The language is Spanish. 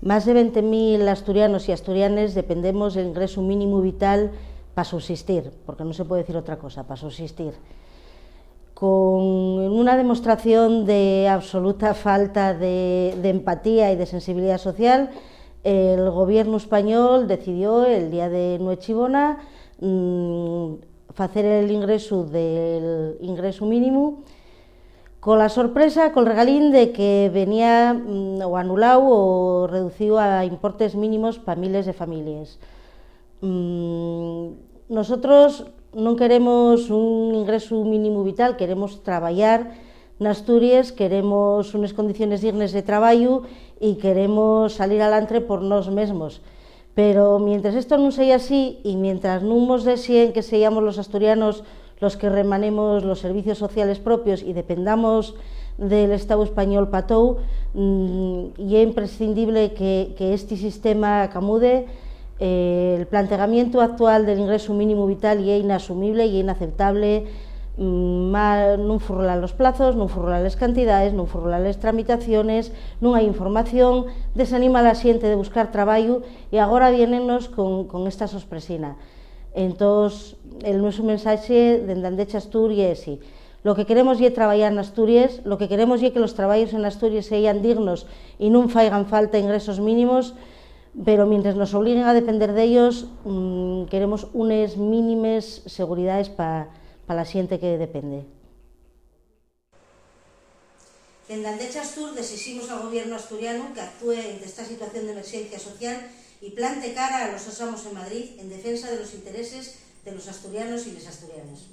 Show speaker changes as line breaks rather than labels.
Más de 20.000 asturianos y asturianas dependemos del ingreso mínimo vital para subsistir, porque no se puede decir otra cosa, para subsistir. Con una demostración de absoluta falta de empatía y de sensibilidad social, el gobierno español decidió el día de Nochevona hacer el ingreso del ingreso mínimo, con la sorpresa, con el regalín de que venía o anulado o reducido a importes mínimos para miles de familias. Nosotros non queremos un ingreso mínimo vital, queremos traballar en Asturias, queremos unas condiciones dignas de traballo e queremos salir adelante por nós mesmos. Pero mientras esto non sea así e mientras non nos deseen que seamos los asturianos los que remanemos los servicios sociales propios y dependamos del Estado español patou, y é imprescindible que este sistema camude. El planteamiento actual del ingreso mínimo vital é inasumible e inaceptable. Non furrolan los plazos, non furrolan las cantidades, non furrolan las tramitaciones, non hai información, desanima a la xente de buscar traballo e agora vienennos con esta sorpresina. Entón, el noso mensaxe dende Andecha Asturias é: lo que queremos é traballar en Asturias, lo que queremos é que los traballos en Asturias sean dignos e non faigan falta ingresos mínimos, pero mientras nos obliguen a depender dellos, queremos unas mínimas seguridades para la xente que depende. Dende Andecha Astur exiximos ao gobierno asturiano que actúe ante esta situación de emerxencia social y plante cara a los osamos en Madrid en defensa de los intereses de los asturianos y las asturianas.